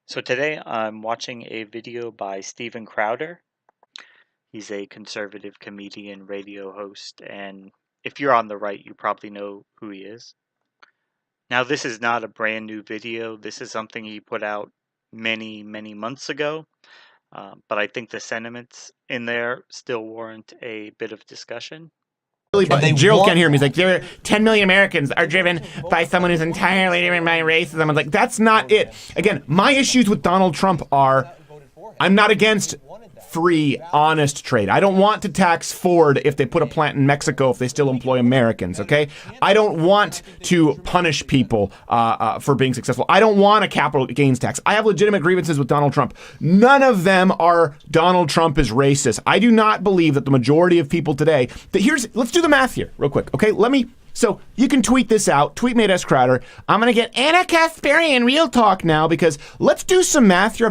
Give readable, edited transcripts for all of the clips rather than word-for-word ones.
So today I'm watching a video by Steven Crowder. He's a conservative comedian, radio host, and if you're on the right, you probably know who he is. Now, this is not a brand new video. This is something he put out many months ago, but I think the sentiments in there still warrant a bit of discussion. But Gerald can't hear me. He's like, there 10 million Americans are driven by someone who's entirely driven by racism. I'm like, that's not it. Again, my issues with Donald Trump are I'm not against free, honest trade. I don't want to tax Ford if they put a plant in Mexico if they still employ Americans, okay? I don't want to punish people for being successful. I don't want a capital gains tax. I have legitimate grievances with Donald Trump. None of them are Donald Trump is racist. I do not believe that the majority of people today, let's do the math here real quick, okay? So you can tweet this out. Tweet me at S. Crowder. I'm going to get Anna Kasparian Real Talk now because let's do some math here.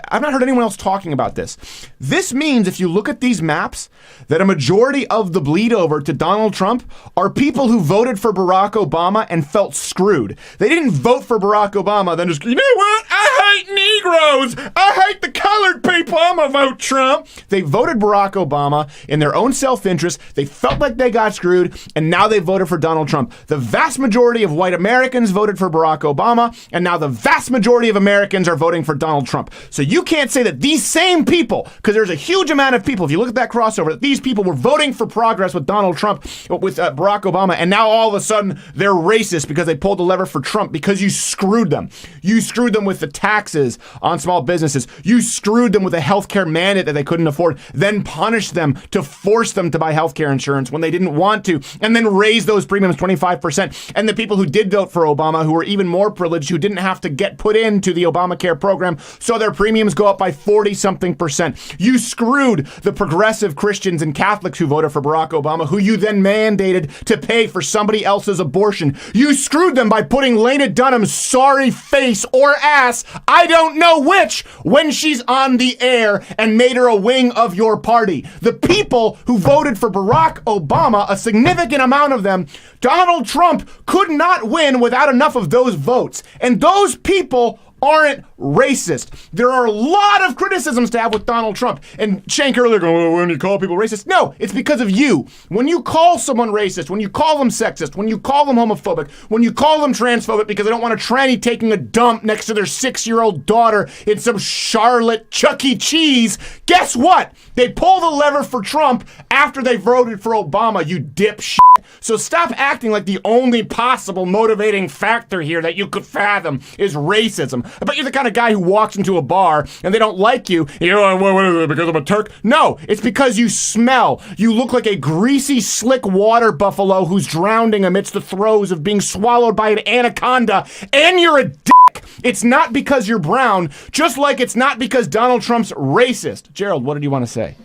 I've not heard anyone else talking about this. This means if you look at these maps that a majority of the bleed over to Donald Trump are people who voted for Barack Obama and felt screwed. They didn't vote for Barack Obama, then just, you know what? I hate Negroes. I hate the colored people. I'm going to vote Trump. They voted Barack Obama in their own self-interest. They felt like they got screwed, and now they voted for Donald Trump. The vast majority of white Americans voted for Barack Obama, and now the vast majority of Americans are voting for Donald Trump. So you can't say that these same people, because there's a huge amount of people, if you look at that crossover, that these people were voting for progress with Donald Trump, with Barack Obama, and now all of a sudden they're racist because they pulled the lever for Trump because you screwed them. You screwed them with the taxes on small businesses. You screwed them with a healthcare mandate that they couldn't afford, then punished them to force them to buy healthcare insurance when they didn't want to, and then raise those premiums 25%. And the people who did vote for Obama, who were even more privileged, who didn't have to get put into the Obamacare program, so their premiums go up by 40-something%. You screwed the progressive Christians and Catholics who voted for Barack Obama, who you then mandated to pay for somebody else's abortion. You screwed them by putting Lena Dunham's sorry face or ass, I don't know which, when she's on the air and made her a wing of your party. The people who voted for Barack Obama, a significant amount of them, Donald Trump could not win without enough of those votes. And those people aren't racist. There are a lot of criticisms to have with Donald Trump. And Shank earlier going, well, when you call people racist. No, it's because of you. When you call someone racist, when you call them sexist, when you call them homophobic, when you call them transphobic because they don't want a tranny taking a dump next to their 6-year-old daughter in some Charlotte Chuck E. Cheese, guess what? They pull the lever for Trump after they voted for Obama, you dipshit. So stop acting like the only possible motivating factor here that you could fathom is racism. I bet you're the kind of guy who walks into a bar and they don't like you. You know, what is it, because I'm a Turk? No, it's because you smell. You look like a greasy, slick water buffalo who's drowning amidst the throes of being swallowed by an anaconda, and you're a dick. It's not because you're brown, just like it's not because Donald Trump's racist. Gerald, what did you want to say?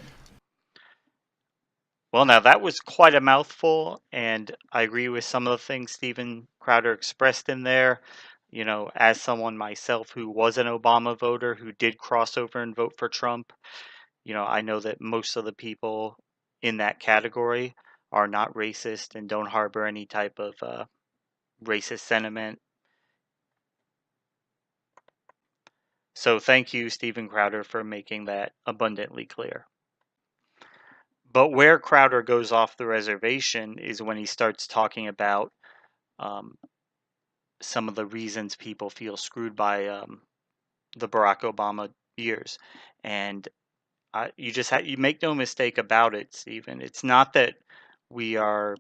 Well, now that was quite a mouthful, and I agree with some of the things Steven Crowder expressed in there. You know, as someone myself who was an Obama voter who did cross over and vote for Trump, you know, I know that most of the people in that category are not racist and don't harbor any type of racist sentiment. So thank you, Steven Crowder, for making that abundantly clear. But where Crowder goes off the reservation is when he starts talking about some of the reasons people feel screwed by the Barack Obama years. And you make no mistake about it, Stephen. It's not that we are,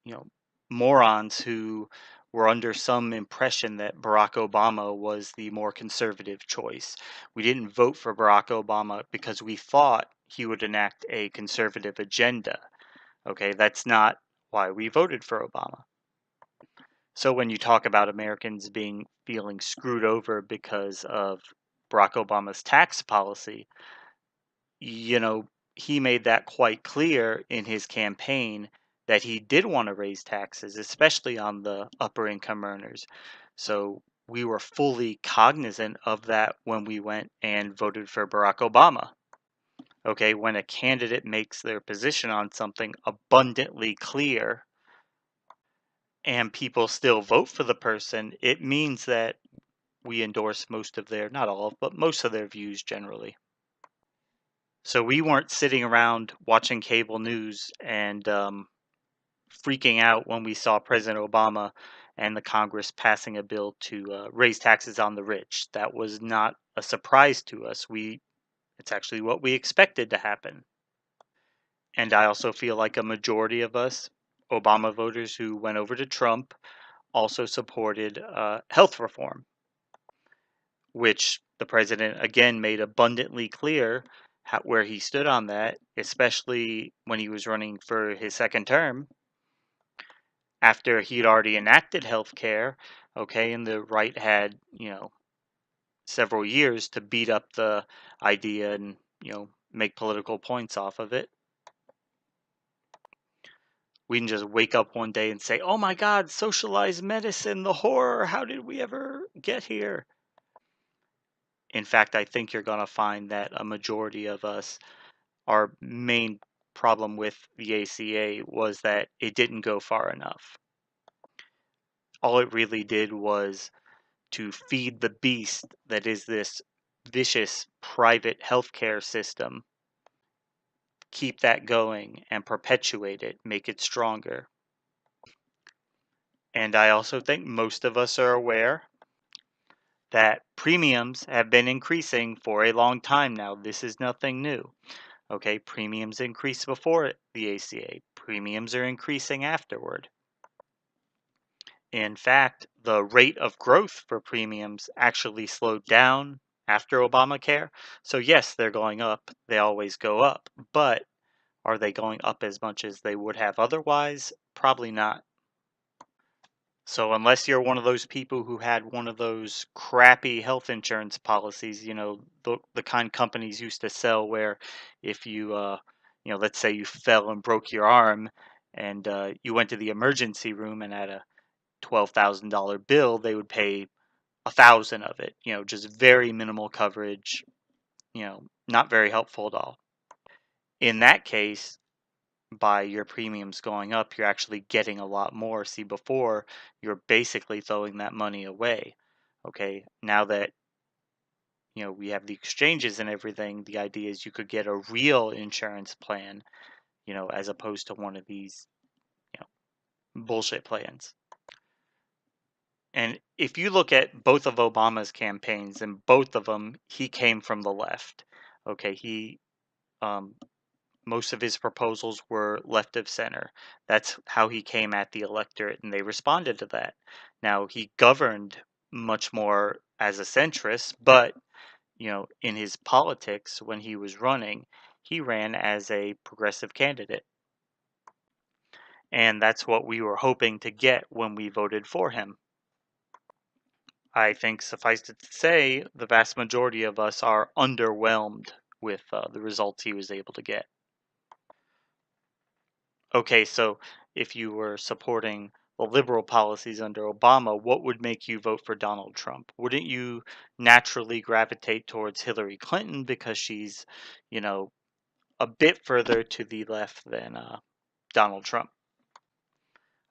you know, morons who were under some impression that Barack Obama was the more conservative choice. We didn't vote for Barack Obama because we thought he would enact a conservative agenda. Okay, that's not why we voted for Obama. So when you talk about Americans feeling screwed over because of Barack Obama's tax policy, you know, he made that quite clear in his campaign that he did want to raise taxes, especially on the upper income earners. So we were fully cognizant of that when we went and voted for Barack Obama. Okay, when a candidate makes their position on something abundantly clear and people still vote for the person, it means that we endorse most of their, not all, but most of their views generally. So we weren't sitting around watching cable news and freaking out when we saw President Obama and the Congress passing a bill to raise taxes on the rich. That was not a surprise to us. It's actually what we expected to happen. And I also feel like a majority of us, Obama voters who went over to Trump, also supported health reform, which the president again made abundantly clear where he stood on that, especially when he was running for his second term after he'd already enacted health care. Okay, and the right had, several years to beat up the idea and, make political points off of it. We can just wake up one day and say, oh my God, socialized medicine, the horror, how did we ever get here? In fact, I think you're going to find that a majority of us, our main problem with the ACA was that it didn't go far enough. All it really did was to feed the beast that is this vicious private healthcare system, keep that going and perpetuate it, make it stronger. And I also think most of us are aware that premiums have been increasing for a long time now. This is nothing new. Okay, premiums increased before the ACA. Premiums are increasing afterward. In fact, the rate of growth for premiums actually slowed down after Obamacare. So yes, they're going up. They always go up. But are they going up as much as they would have otherwise? Probably not. So unless you're one of those people who had one of those crappy health insurance policies, the kind companies used to sell where if you let's say you fell and broke your arm and you went to the emergency room and had a $12,000 bill, they would pay 1,000 of it, just very minimal coverage, not very helpful at all. In that case, by your premiums going up, you're actually getting a lot more. See, before you're basically throwing that money away. Okay, now that we have the exchanges and everything, the idea is you could get a real insurance plan, as opposed to one of these, bullshit plans. And if you look at both of Obama's campaigns, and both of them, he came from the left. Okay, um, most of his proposals were left of center. That's how he came at the electorate, and they responded to that. Now, he governed much more as a centrist, but, in his politics, when he was running, he ran as a progressive candidate. And that's what we were hoping to get when we voted for him. I think suffice it to say, the vast majority of us are underwhelmed with the results he was able to get. Okay, so if you were supporting the liberal policies under Obama, what would make you vote for Donald Trump? Wouldn't you naturally gravitate towards Hillary Clinton because she's, you know, a bit further to the left than Donald Trump?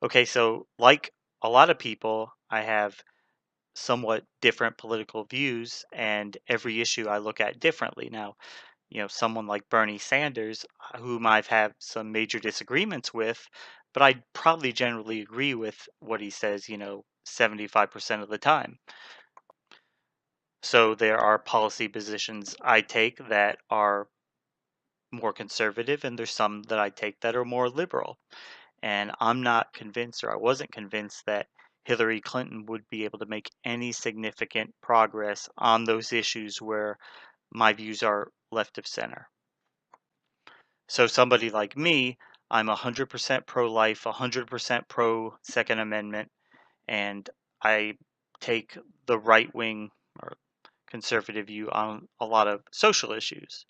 Okay, so like a lot of people, I have somewhat different political views, and every issue I look at differently. Now, someone like Bernie Sanders, whom I've had some major disagreements with, but I probably generally agree with what he says, 75% of the time. So there are policy positions I take that are more conservative, and there's some that I take that are more liberal. And I'm not convinced, or I wasn't convinced, that Hillary Clinton would be able to make any significant progress on those issues where my views are left of center. So somebody like me, I'm 100% pro-life, 100% pro-Second Amendment, and I take the right-wing or conservative view on a lot of social issues.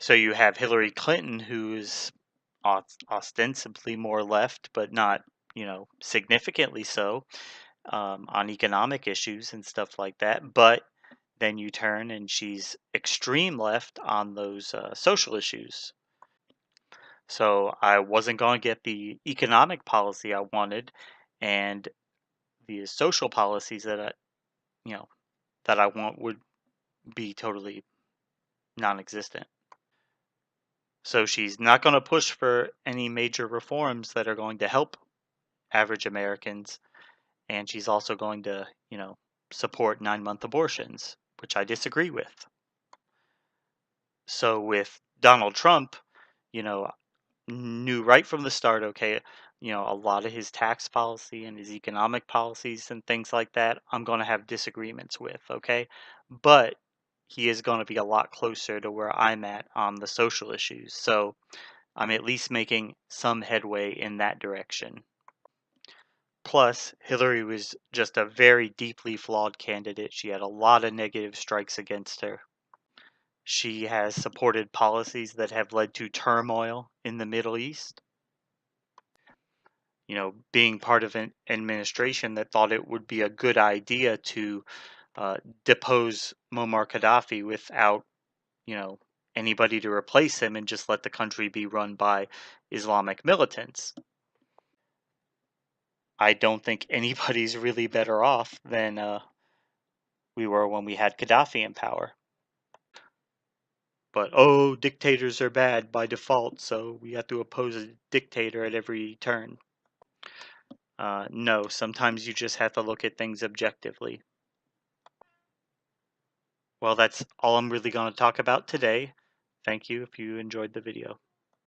So you have Hillary Clinton, who's ostensibly more left, but not, significantly so, on economic issues and stuff like that. But then you turn and she's extreme left on those social issues. So I wasn't going to get the economic policy I wanted, and the social policies that you know, that I want would be totally non-existent. So she's not going to push for any major reforms that are going to help average Americans, and she's also going to, support 9-month abortions, which I disagree with. So with Donald Trump, you know, knew right from the start, okay, a lot of his tax policy and his economic policies and things like that, I'm going to have disagreements with, okay? But he is going to be a lot closer to where I'm at on the social issues. So I'm at least making some headway in that direction. Plus, Hillary was just a very deeply flawed candidate. She had a lot of negative strikes against her. She has supported policies that have led to turmoil in the Middle East. Being part of an administration that thought it would be a good idea to depose Muammar Gaddafi without, you know, anybody to replace him and just let the country be run by Islamic militants. I don't think anybody's really better off than we were when we had Gaddafi in power. But oh, dictators are bad by default, so we have to oppose a dictator at every turn. No, sometimes you just have to look at things objectively. Well, that's all I'm really going to talk about today. Thank you if you enjoyed the video.